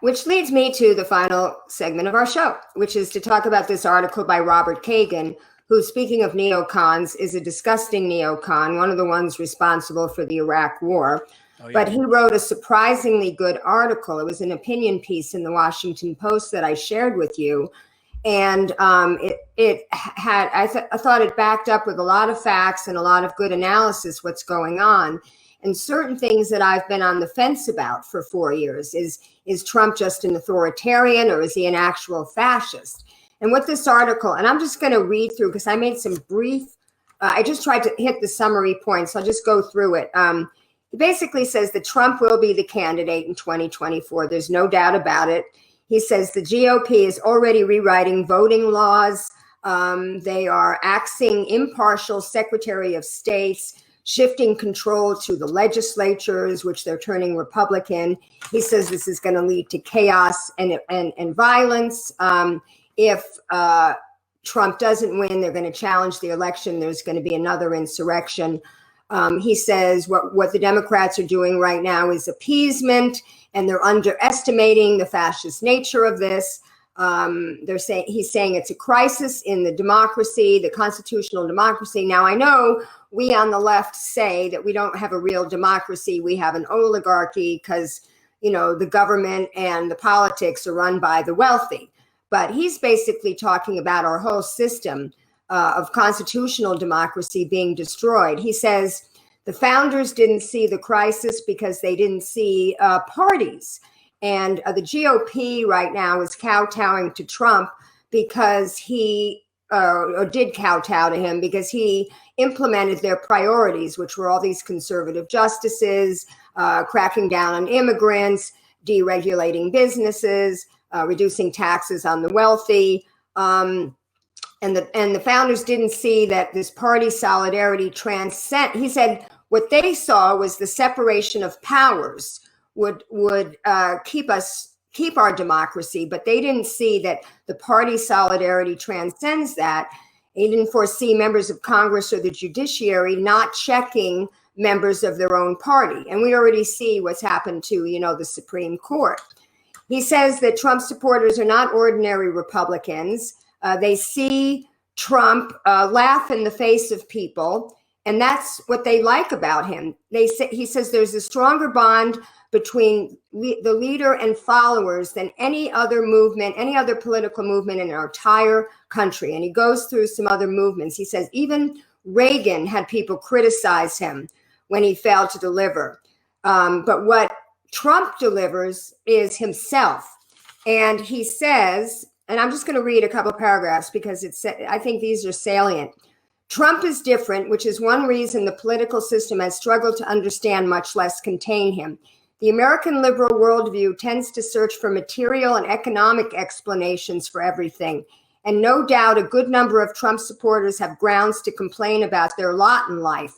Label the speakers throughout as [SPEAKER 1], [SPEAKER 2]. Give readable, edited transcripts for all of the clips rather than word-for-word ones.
[SPEAKER 1] Which leads me to the final segment of our show, which is to talk about this article by Robert Kagan, who, speaking of neocons, is a disgusting neocon, one of the ones responsible for the Iraq War. Oh, yeah. But he wrote a surprisingly good article. It was an opinion piece in the Washington Post that I shared with you. And it had, I thought it backed up with a lot of facts and a lot of good analysis what's going on. And certain things that I've been on the fence about for 4 years is Trump just an authoritarian, or is he an actual fascist? And what this article, and I'm just going to read through because I made some brief, I just tried to hit the summary points. So I'll just go through it. He basically says that Trump will be the candidate in 2024. There's no doubt about it. He says the GOP is already rewriting voting laws. They are axing impartial Secretary of States, shifting control to the legislatures, which they're turning Republican. He says this is going to lead to chaos and violence. If Trump doesn't win, they're going to challenge the election. There's going to be another insurrection. He says what the Democrats are doing right now is appeasement, and they're underestimating the fascist nature of this. He's saying it's a crisis in the democracy, the constitutional democracy. Now, I know we on the left say that we don't have a real democracy. We have an oligarchy because, the government and the politics are run by the wealthy. But he's basically talking about our whole system of constitutional democracy being destroyed. He says the founders didn't see the crisis because they didn't see parties. And the GOP right now is kowtowing to Trump because he did kowtow to him because he implemented their priorities, which were all these conservative justices, cracking down on immigrants, deregulating businesses, reducing taxes on the wealthy. And the founders didn't see that this party solidarity transcend. He said what they saw was the separation of powers would keep our democracy, but they didn't see that the party solidarity transcends that. They didn't foresee members of Congress or the judiciary not checking members of their own party. And we already see what's happened to, the Supreme Court. He says that Trump supporters are not ordinary Republicans. They see Trump laugh in the face of people, and that's what they like about him. He says there's a stronger bond between the leader and followers than any other movement, any other political movement in our entire country. And he goes through some other movements. He says even Reagan had people criticize him when he failed to deliver. But what Trump delivers is himself. And he says, and I'm just going to read a couple of paragraphs because I think these are salient. Trump is different, which is one reason the political system has struggled to understand, much less contain him. The American liberal worldview tends to search for material and economic explanations for everything. And no doubt a good number of Trump supporters have grounds to complain about their lot in life.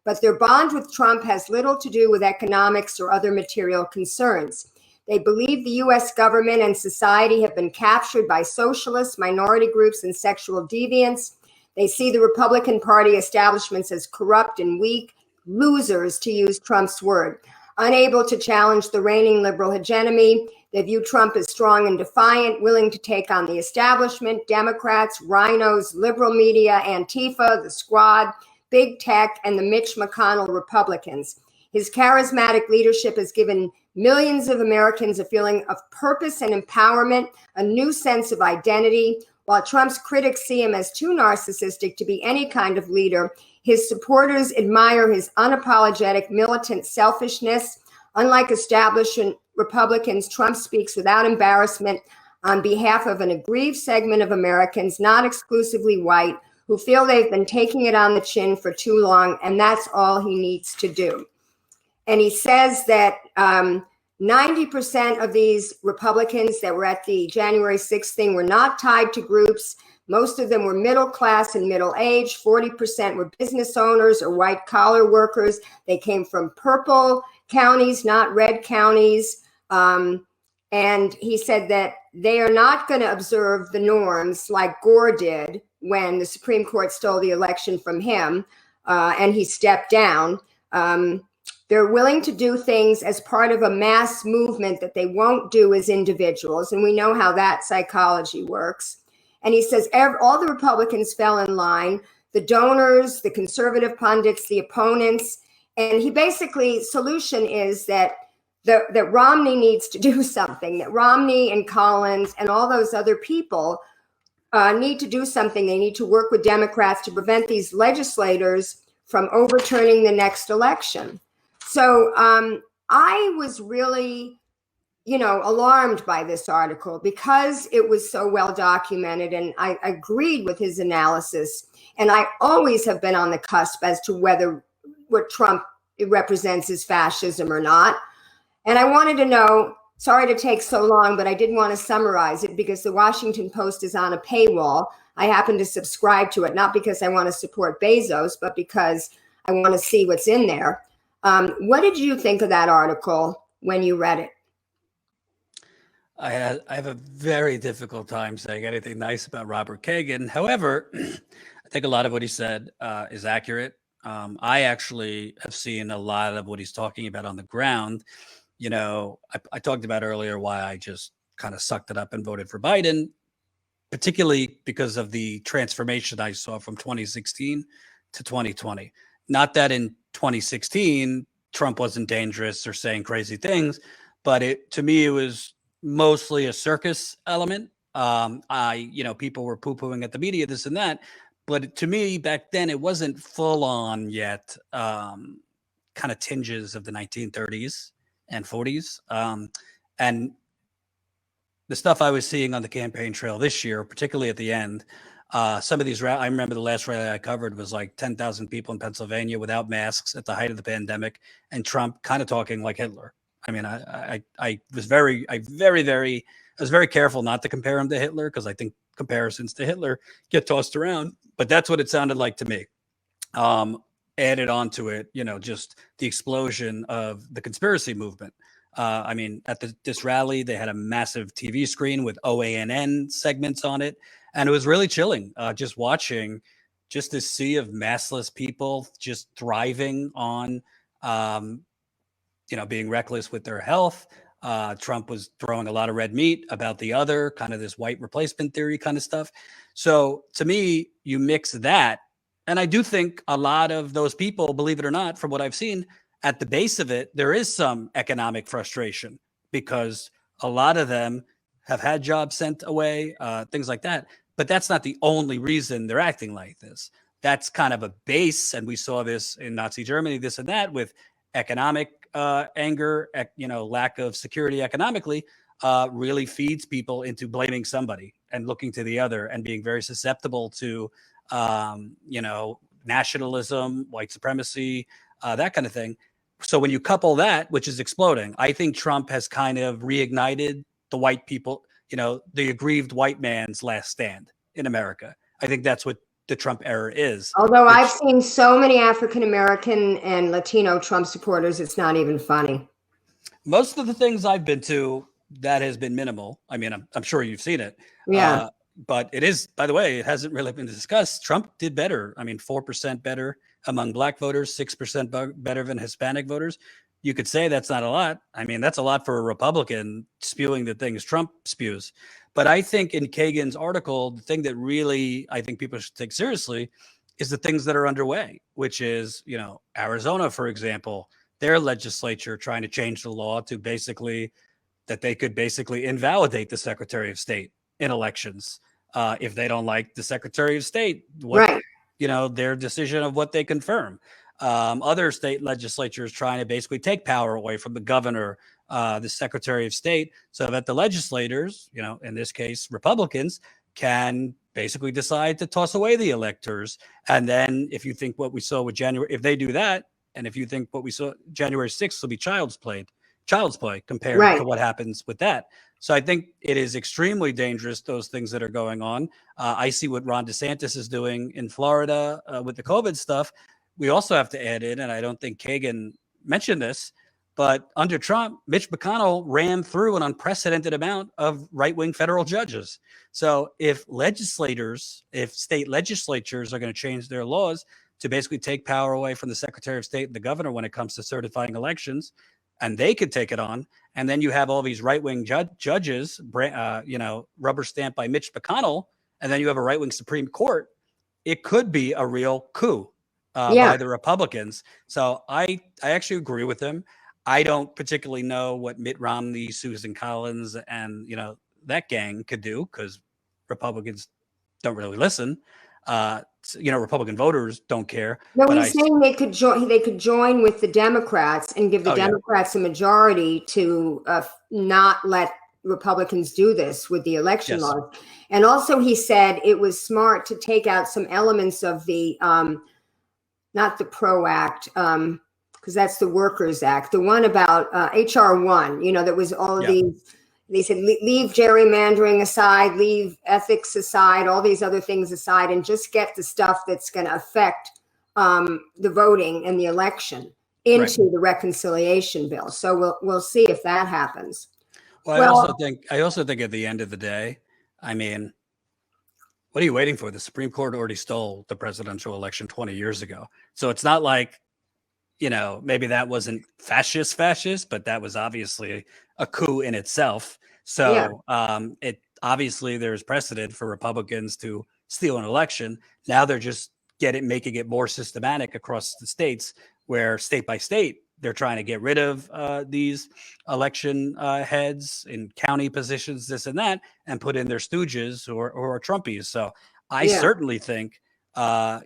[SPEAKER 1] But their bond with Trump has little to do with economics or other material concerns. They believe the U.S. government and society have been captured by socialists, minority groups, and sexual deviants. They see the Republican Party establishments as corrupt and weak, losers, to use Trump's word. Unable to challenge the reigning liberal hegemony, they view Trump as strong and defiant, willing to take on the establishment, Democrats, rhinos, liberal media, Antifa, the Squad, big tech, and the Mitch McConnell Republicans. His charismatic leadership has given millions of Americans a feeling of purpose and empowerment, a new sense of identity. While Trump's critics see him as too narcissistic to be any kind of leader, his supporters admire his unapologetic militant selfishness. Unlike establishment Republicans, Trump speaks without embarrassment on behalf of an aggrieved segment of Americans, not exclusively white, who feel they've been taking it on the chin for too long, and that's all he needs to do. And he says that 90% of these Republicans that were at the January 6th thing were not tied to groups. Most of them were middle class and middle age. 40% were business owners or white collar workers. They came from purple counties, not red counties. And he said that they are not going to observe the norms like Gore did when the Supreme Court stole the election from him and he stepped down. They're willing to do things as part of a mass movement that they won't do as individuals. And we know how that psychology works. And he says all the Republicans fell in line, the donors, the conservative pundits, the opponents. And he basically, solution is that Romney needs to do something, that Romney and Collins and all those other people need to do something. They need to work with Democrats to prevent these legislators from overturning the next election. So I was really, alarmed by this article because it was so well documented, and I agreed with his analysis. And I always have been on the cusp as to whether what Trump represents is fascism or not. And I wanted to know, sorry to take so long, but I did want to summarize it because the Washington Post is on a paywall. I happen to subscribe to it, not because I want to support Bezos, but because I want to see what's in there. What did you think of that article when you read it?
[SPEAKER 2] I have a very difficult time saying anything nice about Robert Kagan. However, I think a lot of what he said is accurate. I actually have seen a lot of what he's talking about on the ground. I talked about earlier why I just kind of sucked it up and voted for Biden, particularly because of the transformation I saw from 2016 to 2020. Not that in 2016, Trump wasn't dangerous or saying crazy things, but to me, it was mostly a circus element. People were poo-pooing at the media, this and that. But to me, back then, it wasn't full on yet, kind of tinges of the 1930s and 40s. And the stuff I was seeing on the campaign trail this year, particularly at the end, some of these, I remember the last rally I covered was like 10,000 people in Pennsylvania without masks at the height of the pandemic, and Trump kind of talking like Hitler. I mean, I was very careful not to compare him to Hitler because I think comparisons to Hitler get tossed around, but that's what it sounded like to me. Added on to it, just the explosion of the conspiracy movement. At this rally, they had a massive TV screen with OANN segments on it. And it was really chilling, just watching just this sea of massless people just thriving on, being reckless with their health. Trump was throwing a lot of red meat about the other, kind of this white replacement theory kind of stuff. So to me, you mix that. And I do think a lot of those people, believe it or not, from what I've seen, at the base of it, there is some economic frustration because a lot of them have had jobs sent away, things like that. But that's not the only reason they're acting like this. That's kind of a base. And we saw this in Nazi Germany, this and that, with economic anger, lack of security economically, really feeds people into blaming somebody and looking to the other and being very susceptible to, nationalism, white supremacy, that kind of thing. So when you couple that, which is exploding, I think Trump has kind of reignited the white people, the aggrieved white man's last stand in America. I think that's what the Trump era is.
[SPEAKER 1] Although I've seen so many African-American and Latino Trump supporters, it's not even funny.
[SPEAKER 2] Most of the things I've been to, that has been minimal. I mean, I'm sure you've seen it.
[SPEAKER 1] Yeah.
[SPEAKER 2] But it is, by the way, it hasn't really been discussed. Trump did better. 4% better among Black voters, 6% better than Hispanic voters. You could say that's not a lot. That's a lot for a Republican spewing the things Trump spews. But I think in Kagan's article, the thing that really I think people should take seriously is the things that are underway, which is, Arizona, for example, their legislature trying to change the law to basically that they could basically invalidate the Secretary of State in elections if they don't like the Secretary of State,
[SPEAKER 1] right?
[SPEAKER 2] Their decision of what they confirm. Other state legislatures trying to basically take power away from the governor, the Secretary of State, so that the legislators, in this case, Republicans, can basically decide to toss away the electors. And then if you think what we saw with January, if they do that, and if you think what we saw January 6th will be child's play compared to what happens with that. So I think it is extremely dangerous, those things that are going on. I see what Ron DeSantis is doing in Florida with the COVID stuff. We also have to add in, and I don't think Kagan mentioned this, but under Trump, Mitch McConnell ran through an unprecedented amount of right-wing federal judges. So if state legislatures are going to change their laws to basically take power away from the Secretary of State and the governor when it comes to certifying elections, and they could take it on. And then you have all these right-wing judges, rubber stamped by Mitch McConnell, and then you have a right-wing Supreme Court. It could be a real coup by the Republicans. So I actually agree with him. I don't particularly know what Mitt Romney, Susan Collins, and that gang could do, because Republicans don't really listen. Republican voters don't care.
[SPEAKER 1] No, he's saying they could join. They could join with the Democrats and give the Democrats a majority to not let Republicans do this with the election laws. And also, he said it was smart to take out some elements of the not the PRO Act, because that's the Workers Act, the one about HR 1. That was all of these. They said, leave gerrymandering aside, leave ethics aside, all these other things aside, and just get the stuff that's going to affect the voting and the election into the reconciliation bill. So we'll see if that happens.
[SPEAKER 2] Well, I also think at the end of the day, I mean, what are you waiting for? The Supreme Court already stole the presidential election 20 years ago. So it's not like, maybe that wasn't fascist, but that was obviously a coup in itself. So it obviously there's precedent for Republicans to steal an election. Now they're just making it more systematic across the states, where state by state they're trying to get rid of these election heads in county positions, this and that, and put in their stooges or Trumpies. So I certainly think, I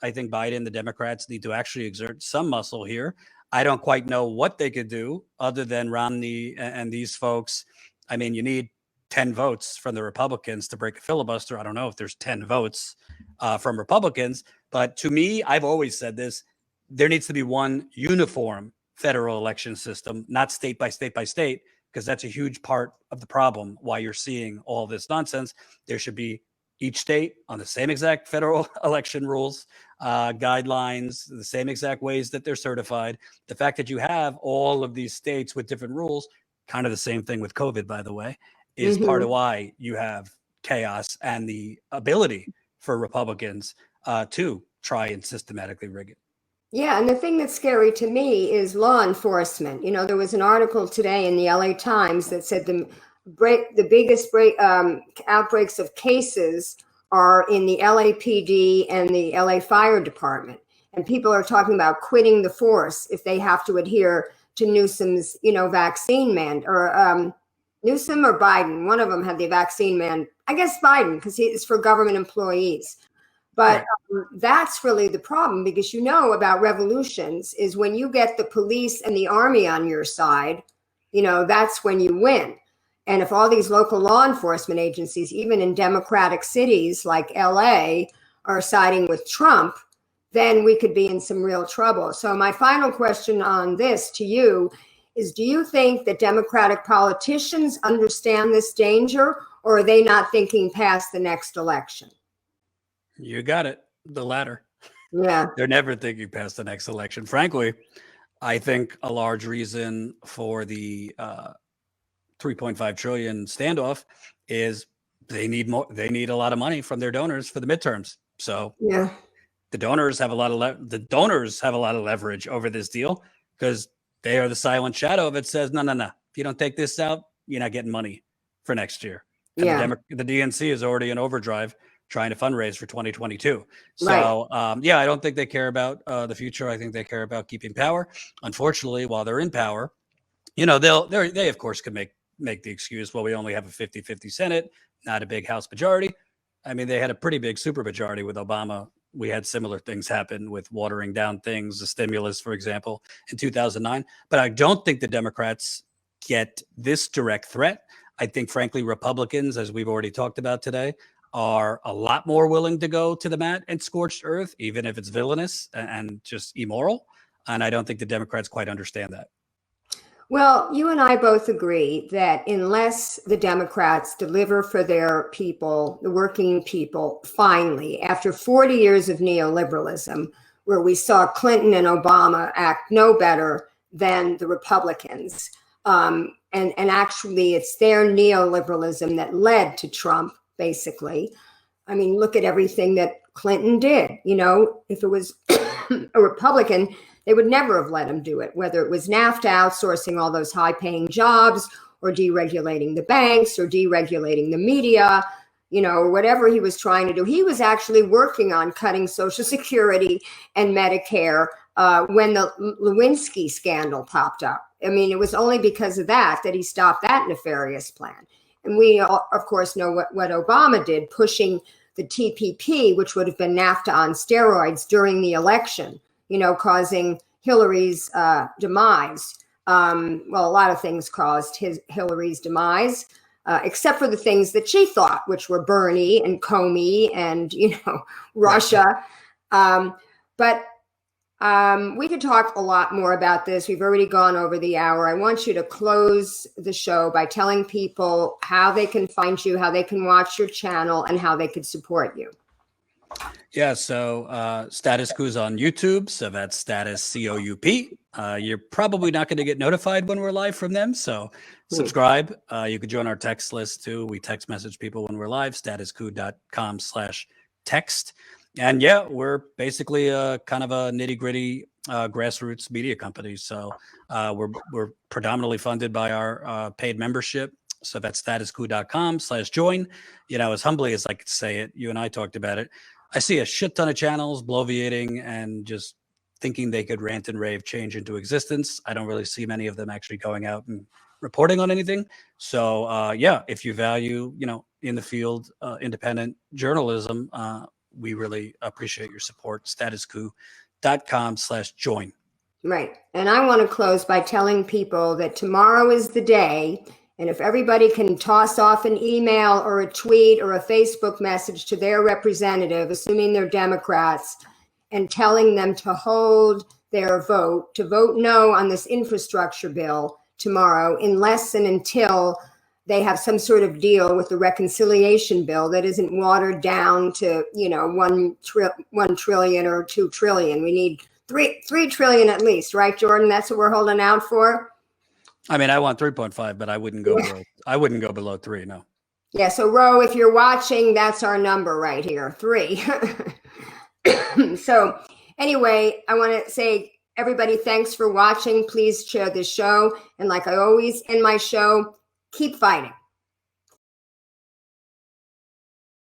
[SPEAKER 2] think Biden, the Democrats, need to actually exert some muscle here. I don't quite know what they could do other than Romney and these folks. I mean, you need 10 votes from the Republicans to break a filibuster. I don't know if there's 10 votes from Republicans, but to me, I've always said this, there needs to be one uniform federal election system, not state by state by state, because that's a huge part of the problem why you're seeing all this nonsense. There should be each state on the same exact federal election rules, guidelines, the same exact ways that they're certified. The fact that you have all of these states with different rules, kind of the same thing with COVID, by the way, is part of why you have chaos and the ability for Republicans to try and systematically rig it.
[SPEAKER 1] Yeah, and the thing that's scary to me is law enforcement. There was an article today in the LA Times that said the biggest outbreaks of cases are in the LAPD and the LA Fire Department. And people are talking about quitting the force if they have to adhere to Newsom's, vaccine or Newsom or Biden. One of them had the vaccine man. I guess Biden, because it's for government employees. But that's really the problem, because about revolutions is when you get the police and the army on your side, that's when you win. And if all these local law enforcement agencies, even in democratic cities like LA, are siding with Trump, then we could be in some real trouble. So my final question on this to you is, do you think that Democratic politicians understand this danger, or are they not thinking past the next election?
[SPEAKER 2] You got it. The latter.
[SPEAKER 1] Yeah.
[SPEAKER 2] They're never thinking past the next election. Frankly, I think a large reason for the 3.5 trillion standoff is they need more. They need a lot of money from their donors for the midterms. So the donors have a lot of leverage over this deal, because they are the silent shadow that says, no. If you don't take this out, you're not getting money for next year. And the DNC is already in overdrive trying to fundraise for 2022. So, I don't think they care about the future. I think they care about keeping power. Unfortunately, while they're in power, they of course could make the excuse, well, we only have a 50-50 Senate, not a big House majority. I mean, they had a pretty big supermajority with Obama. We had similar things happen with watering down things, the stimulus, for example, in 2009. But I don't think the Democrats get this direct threat. I think, frankly, Republicans, as we've already talked about today, are a lot more willing to go to the mat and scorched earth, even if it's villainous and just immoral. And I don't think the Democrats quite understand that.
[SPEAKER 1] Well, you and I both agree that unless the Democrats deliver for their people, the working people, finally, after 40 years of neoliberalism, where we saw Clinton and Obama act no better than the Republicans, and actually it's their neoliberalism that led to Trump, basically. I mean, look at everything that Clinton did. You know, if it was a Republican, they would never have let him do it, whether it was NAFTA outsourcing all those high-paying jobs, or deregulating the banks, or deregulating the media, you know, or whatever he was trying to do. He was actually working on cutting Social Security and Medicare when the Lewinsky scandal popped up. I mean, it was only because of that he stopped that nefarious plan. And we, of course, know what Obama did, pushing the TPP, which would have been NAFTA on steroids during the election, you know, causing Hillary's demise. Well, a lot of things caused Hillary's demise, except for the things that she thought, which were Bernie and Comey and, you know, Russia. But we could talk a lot more about this. We've already gone over the hour. I want you to close the show by telling people how they can find you, how they can watch your channel, and how they could support you.
[SPEAKER 2] Yeah, so Status Coup is on YouTube, so that's Status COUP. You're probably not going to get notified when we're live from them, so subscribe. You could join our text list too. We text message people when we're live, statuscoup.com/text. And yeah, we're basically kind of a nitty-gritty grassroots media company. So we're predominantly funded by our paid membership. So that's statuscoup.com/join. You know, as humbly as I could say it, you and I talked about it. I see a shit ton of channels bloviating and just thinking they could rant and rave change into existence. I don't really see many of them actually going out and reporting on anything. So yeah, if you value, you know, in the field, independent journalism, we really appreciate your support. statuscoup.com/join.
[SPEAKER 1] Right. And I want to close by telling people that tomorrow is the day. And if everybody can toss off an email or a tweet or a Facebook message to their representative, assuming they're Democrats, and telling them to hold their vote, to vote no on this infrastructure bill tomorrow, unless and until they have some sort of deal with the reconciliation bill that isn't watered down to, you know, 1 trillion or 2 trillion. We need 3 trillion at least, right, Jordan? That's what we're holding out for.
[SPEAKER 2] I mean, I want 3.5, but I wouldn't go below. I wouldn't go below 3. No.
[SPEAKER 1] Yeah. So, Ro, if you're watching, that's our number right here, 3. So, anyway, I want to say, everybody, thanks for watching. Please share this show, and like I always end my show, keep fighting.